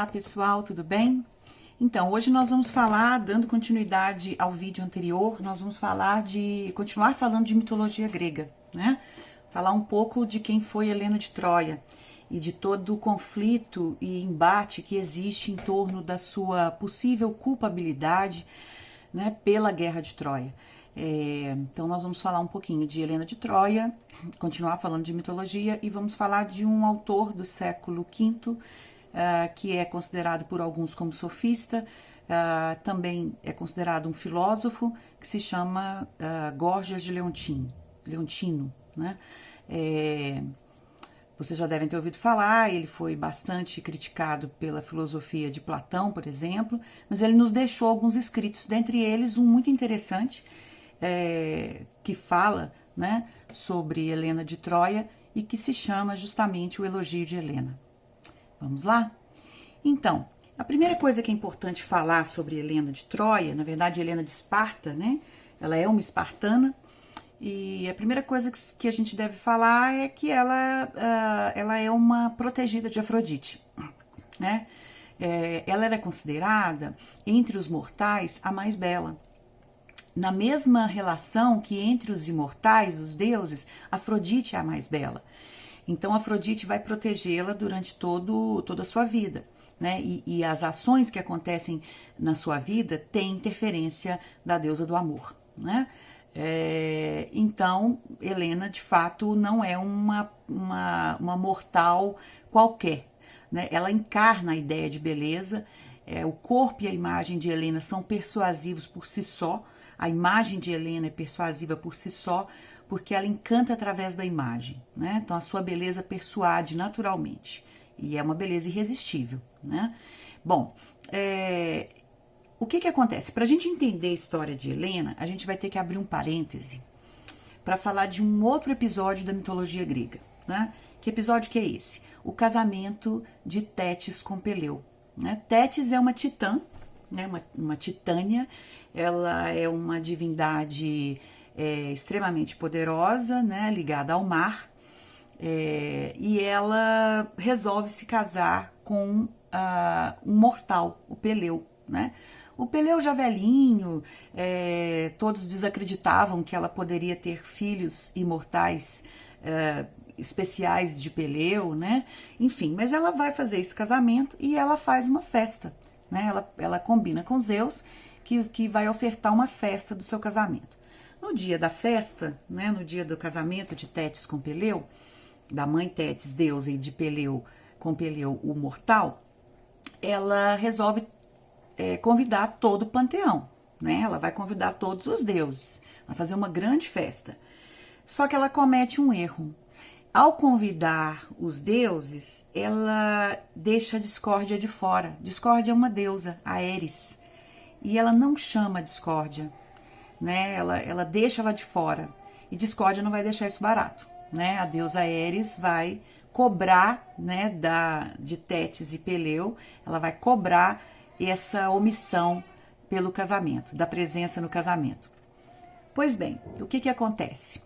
Olá pessoal, tudo bem? Então, hoje nós vamos falar, dando continuidade ao vídeo anterior, nós vamos continuar falando de mitologia grega, né? Falar um pouco de quem foi Helena de Troia e de todo o conflito e embate que existe em torno da sua possível culpabilidade, né, pela Guerra de Troia. Então nós vamos falar um pouquinho de Helena de Troia, continuar falando de mitologia e vamos falar de um autor do século V, que é considerado por alguns como sofista, também é considerado um filósofo, que se chama Gorgias de Leontino, né? Vocês já devem ter ouvido falar, ele foi bastante criticado pela filosofia de Platão, por exemplo, mas ele nos deixou alguns escritos, dentre eles um muito interessante, que fala, né, sobre Helena de Troia e que se chama justamente o Elogio de Helena. Vamos lá? Então, a primeira coisa que é importante falar sobre Helena de Troia, na verdade Helena de Esparta, né? Ela é uma espartana e a primeira coisa que a gente deve falar é que ela é uma protegida de Afrodite, né? Ela era considerada, entre os mortais, a mais bela. Na mesma relação que entre os imortais, os deuses, Afrodite é a mais bela. Então, Afrodite vai protegê-la durante toda a sua vida, né? E as ações que acontecem na sua vida têm interferência da deusa do amor, né? Então, Helena, de fato, não é uma mortal qualquer, né? Ela encarna a ideia de beleza, o corpo e a imagem de Helena são persuasivos por si só. A imagem de Helena é persuasiva por si só, porque ela encanta através da imagem, né? Então a sua beleza persuade naturalmente, e é uma beleza irresistível, né? Bom, o que acontece? Para a gente entender a história de Helena, a gente vai ter que abrir um parêntese para falar de um outro episódio da mitologia grega, né? Que episódio que é esse? O casamento de Tétis com Peleu, né? Tétis é uma titã, né? Uma titânia. Ela é uma divindade extremamente poderosa, né, ligada ao mar, e ela resolve se casar com um mortal, o Peleu, né? O Peleu já velhinho, todos desacreditavam que ela poderia ter filhos imortais especiais de Peleu, né? Enfim, mas ela vai fazer esse casamento e ela faz uma festa, né? Ela combina com Zeus que vai ofertar uma festa do seu casamento. No dia da festa, né, no dia do casamento de Tétis com Peleu, da mãe Tétis, deusa, e de Peleu com Peleu, o mortal, ela resolve convidar todo o panteão, né? Ela vai convidar todos os deuses, vai fazer uma grande festa. Só que ela comete um erro. Ao convidar os deuses, ela deixa a Discórdia de fora. Discórdia é uma deusa, a Eris, e ela não chama a Discórdia, né? Ela deixa ela de fora. E Discórdia não vai deixar isso barato, né? A deusa Eris vai cobrar, né, de Tétis e Peleu, ela vai cobrar essa omissão pelo casamento, da presença no casamento. Pois bem, o que acontece?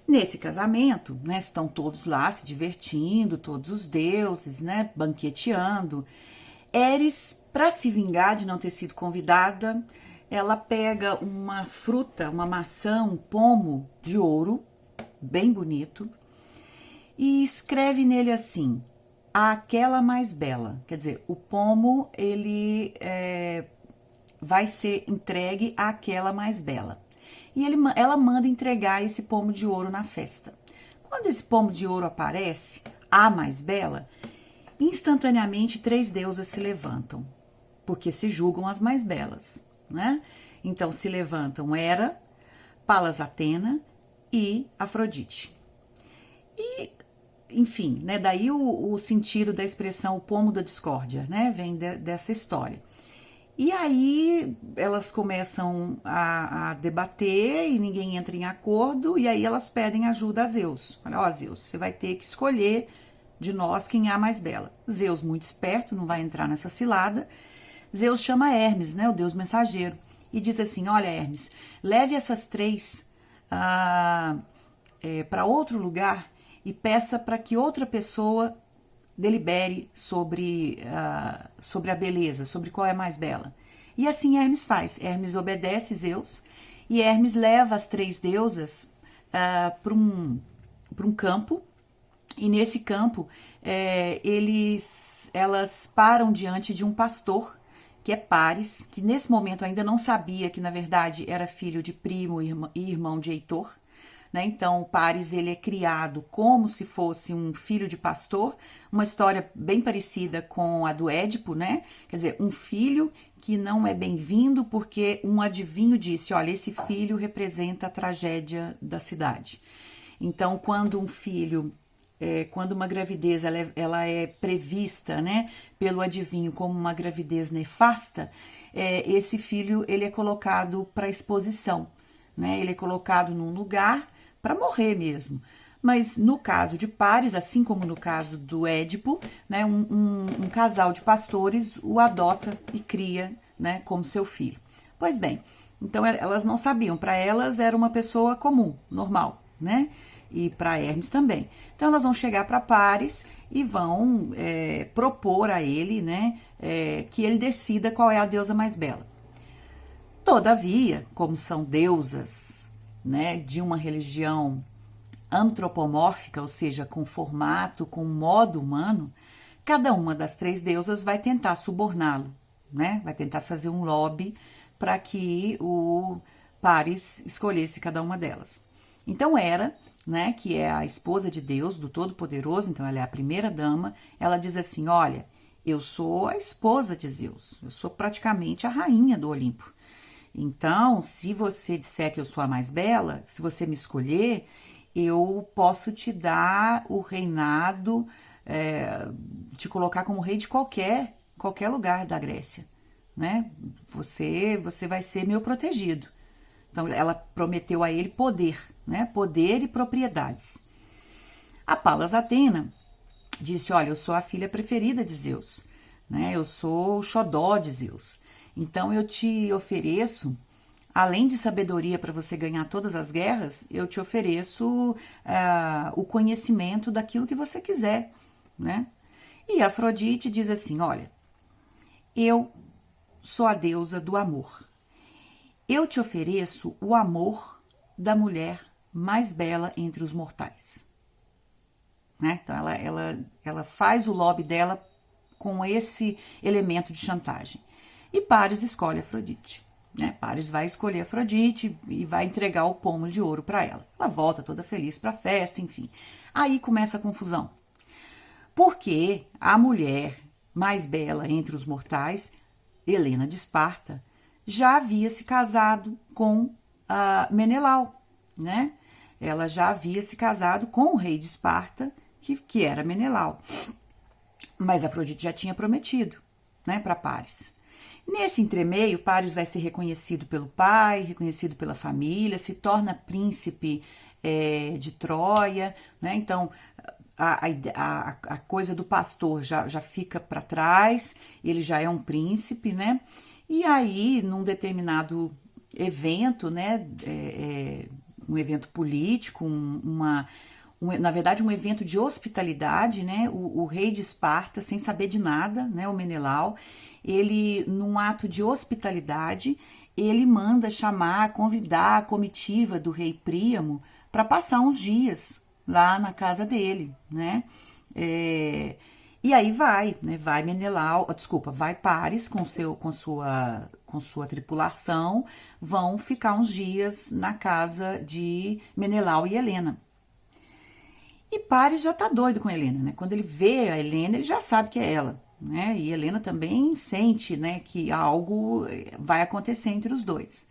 Nesse casamento, né, estão todos lá se divertindo, todos os deuses, né, banqueteando. Eris, para se vingar de não ter sido convidada, ela pega uma fruta, uma maçã, um pomo de ouro, bem bonito, e escreve nele assim: aquela mais bela. Quer dizer, o pomo, ele vai ser entregue àquela mais bela. E ela manda entregar esse pomo de ouro na festa. Quando esse pomo de ouro aparece, a mais bela, instantaneamente 3 deusas se levantam, porque se julgam as mais belas, né? Então se levantam Hera, Palas Atena e Afrodite. E, enfim, né, daí o sentido da expressão o pomo da discórdia, né, vem dessa história. E aí elas começam a debater e ninguém entra em acordo, e aí elas pedem ajuda a Zeus. Olha, ó, Zeus, você vai ter que escolher de nós quem é a mais bela. Zeus, muito esperto, não vai entrar nessa cilada. Zeus chama Hermes, né, o deus mensageiro, e diz assim: olha, Hermes, leve essas 3 para outro lugar e peça para que outra pessoa delibere sobre a beleza, sobre qual é a mais bela. E assim Hermes faz. Hermes obedece Zeus e Hermes leva as 3 deusas para um campo. E nesse campo, elas param diante de um pastor, que é Paris, que nesse momento ainda não sabia que, na verdade, era filho de Primo e irmão de Heitor. Né? Então, Paris ele é criado como se fosse um filho de pastor, uma história bem parecida com a do Édipo, né? Quer dizer, um filho que não é bem-vindo porque um adivinho disse, olha, esse filho representa a tragédia da cidade. Então, quando um filho... quando uma gravidez ela é prevista, né, pelo adivinho como uma gravidez nefasta, esse filho ele é colocado para exposição, né, ele é colocado num lugar para morrer mesmo. Mas no caso de Paris, assim como no caso do Édipo, né, um casal de pastores o adota e cria, né, como seu filho. Pois bem, então elas não sabiam, para elas era uma pessoa comum, normal, né? E para Hermes também. Então elas vão chegar para Paris e vão propor a ele, né, que ele decida qual é a deusa mais bela. Todavia, como são deusas, né, de uma religião antropomórfica, ou seja, com formato, com modo humano, cada uma das 3 deusas vai tentar suborná-lo, né? Vai tentar fazer um lobby para que o Paris escolhesse cada uma delas. Então Hera, né, que é a esposa de Deus, do Todo-Poderoso, então ela é a primeira dama, ela diz assim, olha, eu sou a esposa de Zeus, eu sou praticamente a rainha do Olimpo. Então, se você disser que eu sou a mais bela, se você me escolher, eu posso te dar o reinado, te colocar como rei de qualquer lugar da Grécia, né? Você vai ser meu protegido. Então, ela prometeu a ele poder, né? Poder e propriedades. A Palas Atena disse, olha, eu sou a filha preferida de Zeus, né? Eu sou o xodó de Zeus. Então, eu te ofereço, além de sabedoria para você ganhar todas as guerras, eu te ofereço o conhecimento daquilo que você quiser, né? E Afrodite diz assim, olha, eu sou a deusa do amor. Eu te ofereço o amor da mulher mais bela entre os mortais. Né? Então, ela faz o lobby dela com esse elemento de chantagem. E Paris escolhe Afrodite. Né? Paris vai escolher Afrodite e vai entregar o pomo de ouro para ela. Ela volta toda feliz para a festa, enfim. Aí começa a confusão. Porque a mulher mais bela entre os mortais, Helena de Esparta, já havia se casado com Menelau, né? Ela já havia se casado com o rei de Esparta, que era Menelau. Mas Afrodite já tinha prometido, né, para Paris. Nesse entremeio, Paris vai ser reconhecido pelo pai, reconhecido pela família, se torna príncipe de Troia, né? Então a coisa do pastor já fica para trás, ele já é um príncipe, né? E aí, num determinado evento, né, um evento político, na verdade, um evento de hospitalidade, né, o rei de Esparta, sem saber de nada, né, o Menelau, ele, num ato de hospitalidade, ele manda convidar a comitiva do rei Príamo para passar uns dias lá na casa dele, né? E aí vai Menelau, vai Paris com sua tripulação, vão ficar uns dias na casa de Menelau e Helena. E Paris já tá doido com Helena, né? Quando ele vê a Helena, ele já sabe que é ela, né? E Helena também sente, né, que algo vai acontecer entre os dois.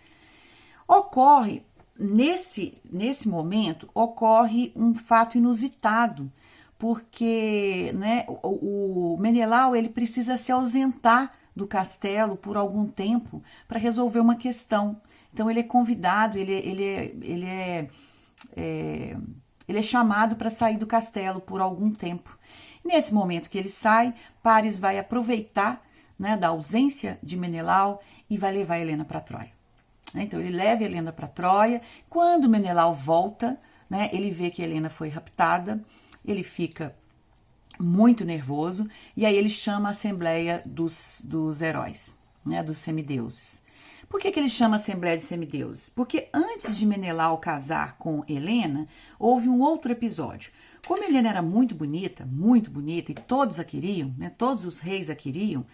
Ocorre, nesse momento, ocorre um fato inusitado, porque, né, o Menelau ele precisa se ausentar do castelo por algum tempo para resolver uma questão. Então ele é convidado, ele é chamado para sair do castelo por algum tempo. Nesse momento que ele sai, Paris vai aproveitar, né, da ausência de Menelau e vai levar Helena para Troia. Então ele leva Helena para Troia. Quando Menelau volta, né, ele vê que Helena foi raptada. Ele fica muito nervoso, e aí ele chama a Assembleia dos Heróis, né, dos semideuses. Por que ele chama a Assembleia de Semideuses? Porque antes de Menelau casar com Helena, houve um outro episódio. Como Helena era muito bonita, e todos a queriam, né, todos os reis a queriam,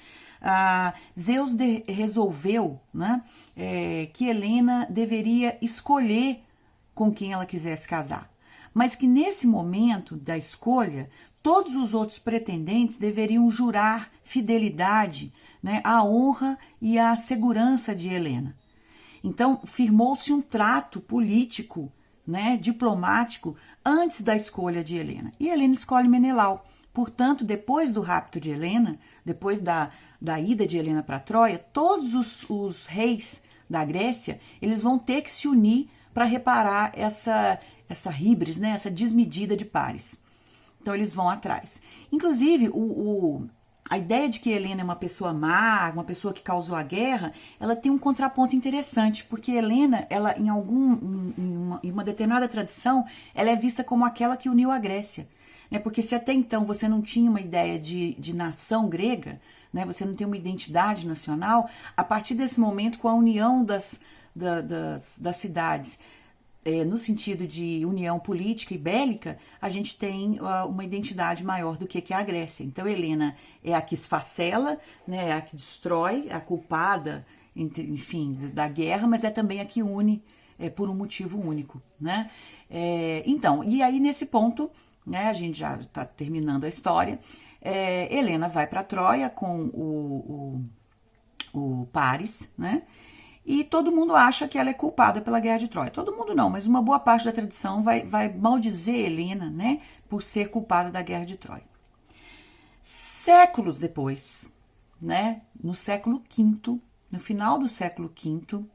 Zeus resolveu, né, que Helena deveria escolher com quem ela quisesse casar. Mas que nesse momento da escolha, todos os outros pretendentes deveriam jurar fidelidade, né, à honra e à segurança de Helena. Então, firmou-se um trato político, né, diplomático, antes da escolha de Helena. E Helena escolhe Menelau. Portanto, depois do rapto de Helena, depois da ida de Helena para Troia, todos os reis da Grécia, eles vão ter que se unir para reparar essa híbris, né, essa desmedida de pares. Então, eles vão atrás. Inclusive, a ideia de que Helena é uma pessoa má, uma pessoa que causou a guerra, ela tem um contraponto interessante, porque Helena, ela em uma determinada tradição, ela é vista como aquela que uniu a Grécia. Né? Porque se até então você não tinha uma ideia de nação grega, né? Você não tem uma identidade nacional, a partir desse momento, com a união das cidades, no sentido de união política e bélica, a gente tem uma identidade maior do que a Grécia. Então, Helena é a que esfacela, né, é a que destrói, a culpada, enfim, da guerra, mas é também a que une por um motivo único. Né? Então, e aí nesse ponto, né, a gente já está terminando a história, Helena vai para Troia com o Paris, né? E todo mundo acha que ela é culpada pela Guerra de Troia. Todo mundo não, mas uma boa parte da tradição vai maldizer Helena, né, por ser culpada da Guerra de Troia. Séculos depois, né, no século V, no final do século V,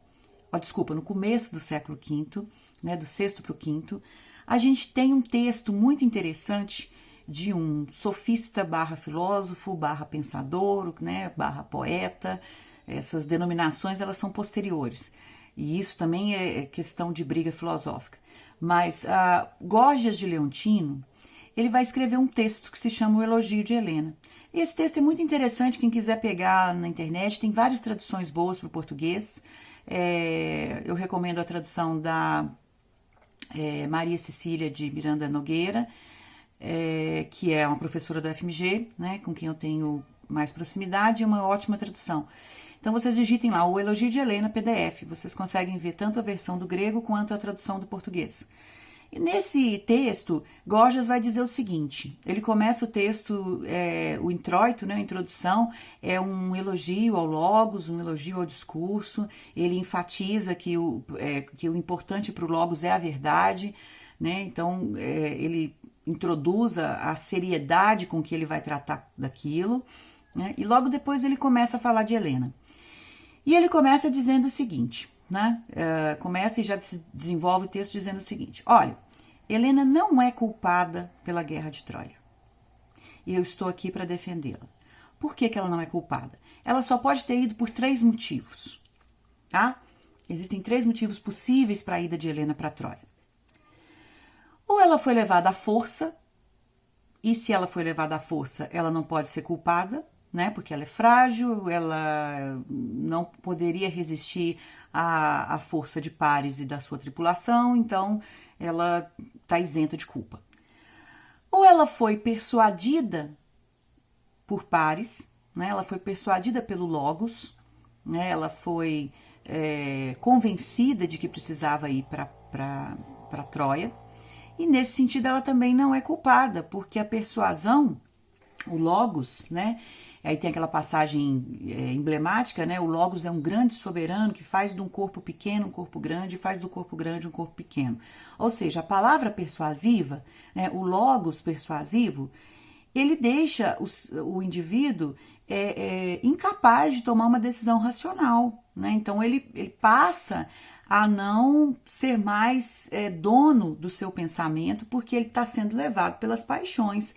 no começo do século V, né, do VI para o V, a gente tem um texto muito interessante de um sofista / filósofo / pensador, né, / poeta. Essas denominações, elas são posteriores. E isso também é questão de briga filosófica. Mas Gorgias de Leontino, ele vai escrever um texto que se chama O Elogio de Helena. E esse texto é muito interessante, quem quiser pegar na internet, tem várias traduções boas para o português. Eu recomendo a tradução da Maria Cecília de Miranda Nogueira, que é uma professora do FMG, né, com quem eu tenho mais proximidade, e uma ótima tradução. Então, vocês digitem lá o Elogio de Helena PDF, vocês conseguem ver tanto a versão do grego quanto a tradução do português. E nesse texto, Gorgias vai dizer o seguinte, ele começa o texto, o introito, né, a introdução, é um elogio ao logos, um elogio ao discurso, ele enfatiza que o importante para o logos é a verdade, né, então ele introduz a seriedade com que ele vai tratar daquilo, né, e logo depois ele começa a falar de Helena. E ele começa dizendo o seguinte, né? Começa e já desenvolve o texto dizendo o seguinte, olha, Helena não é culpada pela Guerra de Troia. E eu estou aqui para defendê-la. Por que ela não é culpada? Ela só pode ter ido por 3 motivos, tá? Existem 3 motivos possíveis para a ida de Helena para Troia. Ou ela foi levada à força, e se ela foi levada à força, ela não pode ser culpada, né? Porque ela é frágil, ela não poderia resistir à força de Paris e da sua tripulação, então ela está isenta de culpa. Ou ela foi persuadida por Paris, né? Ela foi persuadida pelo Logos, né? Ela foi convencida de que precisava ir para Troia, e nesse sentido ela também não é culpada, porque a persuasão, o Logos, né? Aí tem aquela passagem emblemática, né? O Logos é um grande soberano que faz de um corpo pequeno um corpo grande e faz do corpo grande um corpo pequeno. Ou seja, a palavra persuasiva, né? O Logos persuasivo, ele deixa o indivíduo incapaz de tomar uma decisão racional, né? Então ele passa a não ser mais dono do seu pensamento, porque ele está sendo levado pelas paixões,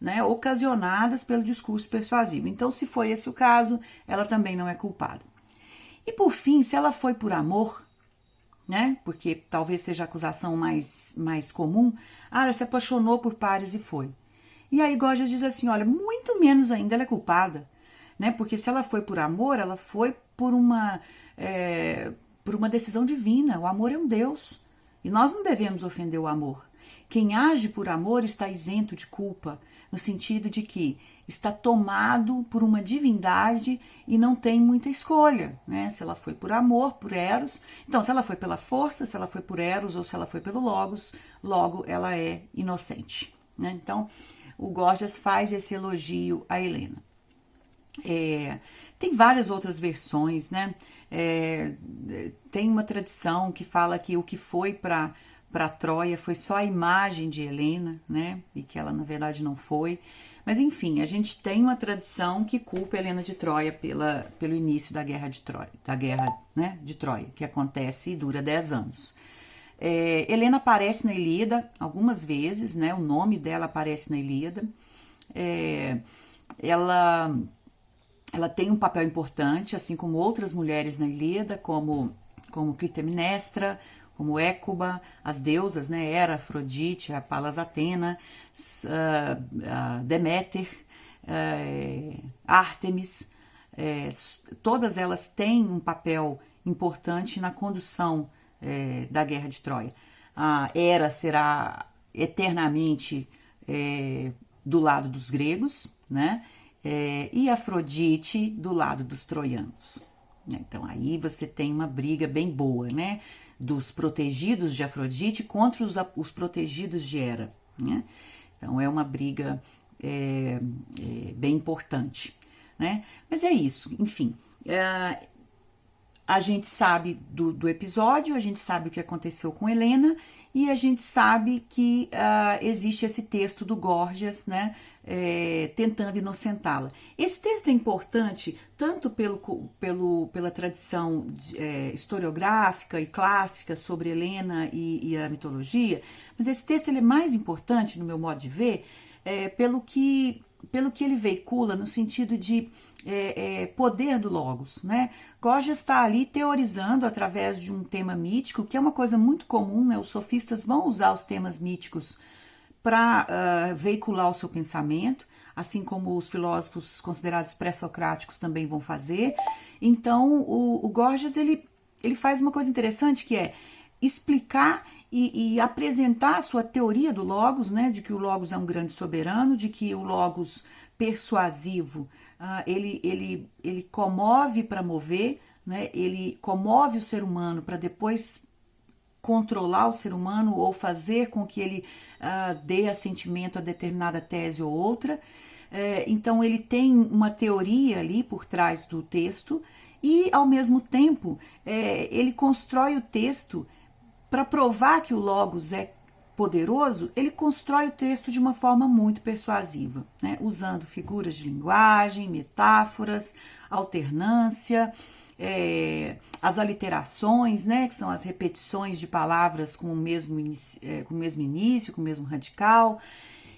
né, ocasionadas pelo discurso persuasivo. Então, se foi esse o caso, ela também não é culpada. E por fim, se ela foi por amor, né, porque talvez seja a acusação mais comum, ela se apaixonou por Paris e foi. E aí Gorgias diz assim, olha, muito menos ainda ela é culpada, né? Porque se ela foi por amor, ela foi por uma decisão divina. O amor é um Deus e nós não devemos ofender o amor. Quem age por amor está isento de culpa, no sentido de que está tomado por uma divindade e não tem muita escolha, né? Se ela foi por amor, por Eros, então se ela foi pela força, se ela foi por Eros ou se ela foi pelo Logos, logo ela é inocente, né? Então o Gorgias faz esse elogio a Helena. Tem várias outras versões, né? Tem uma tradição que fala que o que foi para Troia foi só a imagem de Helena, né? E que ela na verdade não foi. Mas enfim, a gente tem uma tradição que culpa Helena de Troia pelo início da guerra de Troia, né, de Troia, que acontece e dura 10 anos. Helena aparece na Ilíada algumas vezes, né? O nome dela aparece na Ilíada. Ela tem um papel importante, assim como outras mulheres na Ilíada, como Clitemnestra, como Écuba, as deusas, né? Hera, Afrodite, a Palas Atena, Deméter, Ártemis, todas elas têm um papel importante na condução da Guerra de Troia. A Hera será eternamente do lado dos gregos, né? E Afrodite do lado dos troianos. Então aí você tem uma briga bem boa, né? Dos protegidos de Afrodite contra os protegidos de Hera, né? Então é uma briga bem importante, né? Mas é isso, enfim. A gente sabe do episódio, a gente sabe o que aconteceu com Helena e a gente sabe que existe esse texto do Gorgias, né, tentando inocentá-la. Esse texto é importante tanto pela tradição historiográfica e clássica sobre Helena e a mitologia, mas esse texto ele é mais importante, no meu modo de ver, pelo que ele veicula no sentido de poder do Logos, né? Gorgias está ali teorizando através de um tema mítico, que é uma coisa muito comum, né? Os sofistas vão usar os temas míticos para veicular o seu pensamento, assim como os filósofos considerados pré-socráticos também vão fazer. Então, o Gorgias ele faz uma coisa interessante, que é explicar e apresentar a sua teoria do Logos, né, de que o Logos é um grande soberano, de que o Logos persuasivo, ele comove para mover, né, ele comove o ser humano para depois controlar o ser humano ou fazer com que ele dê assentimento a determinada tese ou outra. Então ele tem uma teoria ali por trás do texto e, ao mesmo tempo, ele constrói o texto para provar que o Logos é poderoso. Ele constrói o texto de uma forma muito persuasiva, né? Usando figuras de linguagem, metáforas, alternância, as aliterações, né? Que são as repetições de palavras com o mesmo início, com o mesmo radical.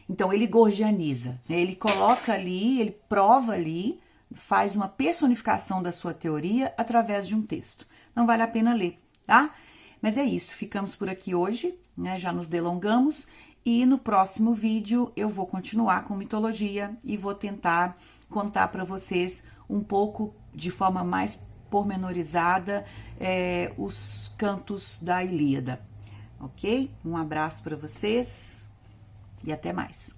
Então ele gorgianiza, né? Ele coloca ali, ele prova ali, faz uma personificação da sua teoria através de um texto. Não vale a pena ler, tá? Mas é isso, ficamos por aqui hoje, né? Já nos delongamos e no próximo vídeo eu vou continuar com mitologia e vou tentar contar para vocês um pouco de forma mais pormenorizada os cantos da Ilíada, ok? Um abraço para vocês e até mais.